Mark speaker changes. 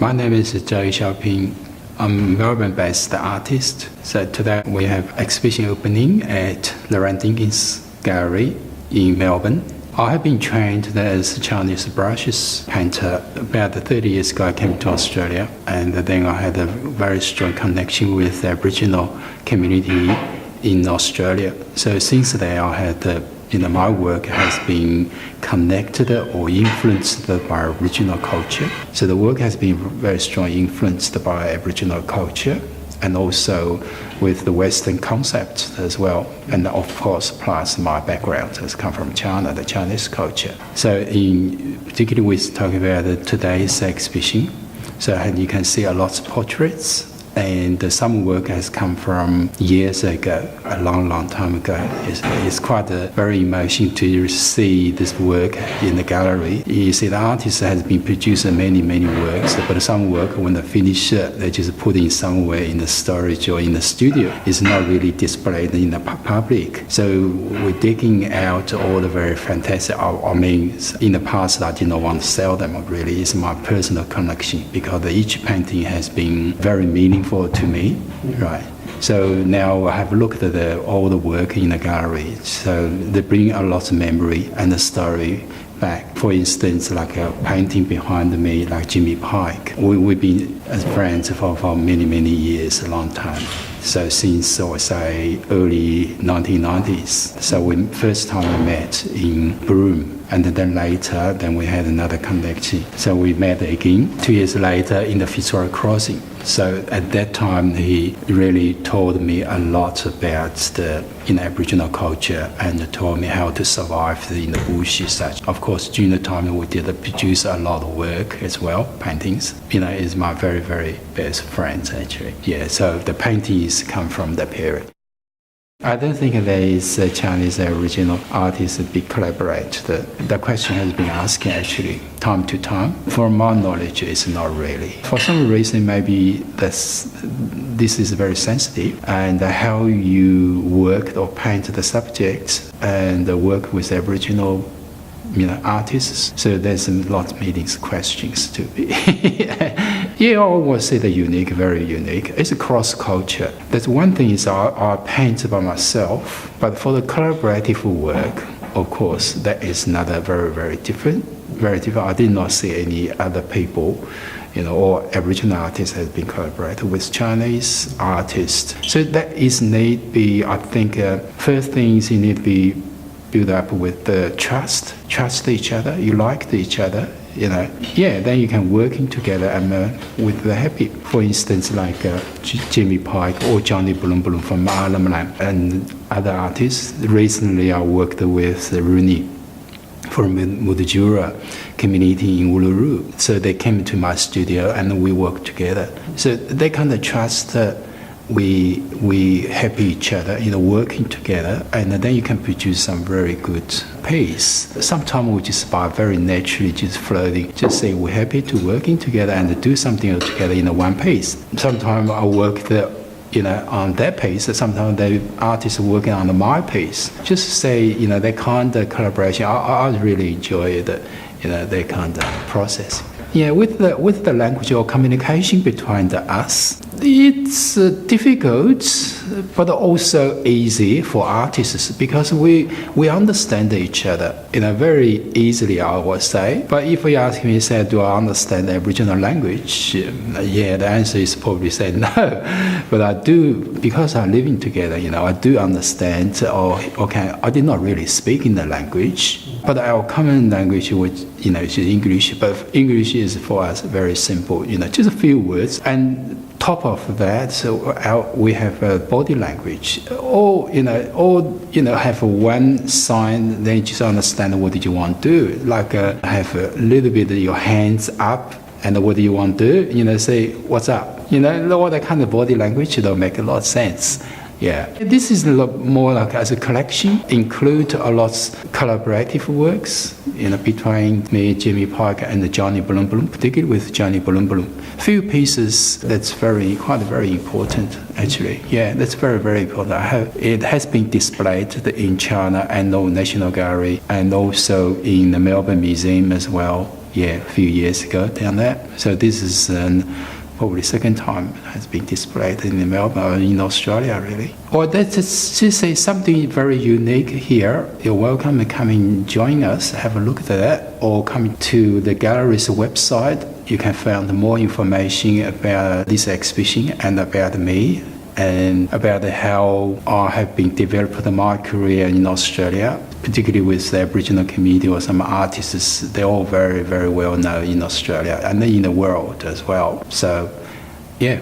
Speaker 1: My name is Zhou Xiaoping. I'm a Melbourne-based artist. So today we have exhibition opening at Lauraine Diggins Gallery in Melbourne. I have been trained as a Chinese brushes painter. About 30 years ago I came to Australia, and then I had a very strong connection with the Aboriginal community in Australia. So since then I had my work has been connected or influenced by Aboriginal culture. So the work has been very strongly influenced by Aboriginal culture, and also with the Western concepts as well. And of course, plus my background has come from China, the Chinese culture. So particularly we're talking about today's exhibition. So you can see a lot of portraits, and some work has come from years ago, a long time ago. It's quite very emotional to see this work in the gallery. You see, the artist has been producing many works, but some work, when they finish, they just put in somewhere in the storage or in the studio. It's not really displayed in the public. So we're digging out all the very fantastic, in the past I did not want to sell them really. It's my personal connection, because each painting has been very meaningful to me, right? So now I have looked at all the work in the gallery. So they bring a lot of memory and the story back. For instance, like a painting behind me, like Jimmy Pike. We've been as friends for many years, a long time. So since, I would say, early 1990s. So when first time we met in Broome, and then later, we had another connection. So we met again 2 years later in the Fitzroy Crossing. So at that time, he really told me a lot about the Aboriginal culture and told me how to survive in the bush and such. Of course, during the time we did produce a lot of work as well, paintings. Is my very best friend actually. Yeah, so the paintings come from that period. I don't think there is a Chinese Aboriginal artist that big collaborate. The question has been asked actually time to time. From my knowledge, it's not really. For some reason, maybe this is very sensitive, and how you work or paint the subjects and work with Aboriginal artists. So there's a lot of meetings, questions to be. Yeah, I would say the unique, very unique. It's a cross culture. That's one thing is I paint by myself, but for the collaborative work, of course, that is another very different. Very different. I did not see any other people, or Aboriginal artists has been collaborated with Chinese artists. So that is need be, I think, first things you need to be build up with the trust each other, you like each other, then you can working together and with the happy. For instance, like Jimmy Pike or Johnny Bloom from Arnhem and other artists. Recently I worked with Rooney from Mudjura community in Uluru. So they came to my studio and we worked together. So they kind of trust we help each other, working together, and then you can produce some very good piece. Sometimes we just by very naturally just floating, just say we're happy to working together and do something together in one piece. Sometimes I work on that piece. Sometimes the artists are working on my piece. Just say, that kind of collaboration. I really enjoy that kind of process. Yeah, with the language or communication between us, it's difficult, but also easy for artists because we understand each other very easily, I would say. But if you ask me, say, do I understand the Aboriginal language? The answer is probably say no. But I do, because I'm living together, I do understand, I did not really speak in the language, but our common language, which, is English, but English is for us very simple, just a few words. And top of that, so we have a body language. All have one sign. They just understand what did you want to do. Like have a little bit of your hands up, and what do you want to do? Say what's up. All that kind of body language don't make a lot of sense. Yeah, this is a lot more like as a collection, include a lot of collaborative works, between me, Jimmy Parker, and Johnny Bloom, particularly with Johnny Bloom. Few pieces that's quite very important, actually. Yeah, that's very important. It has been displayed in China and the National Gallery, and also in the Melbourne Museum as well. a few years ago down there. So this is probably second time it has been displayed in Melbourne or in Australia, really. Or let's just say something very unique here. You're welcome to come and join us, have a look at that, or come to the gallery's website. You can find more information about this exhibition and about me, and about how I have been developing my career in Australia, particularly with the Aboriginal community or some artists. They're all very, very well known in Australia and in the world as well. So, yeah.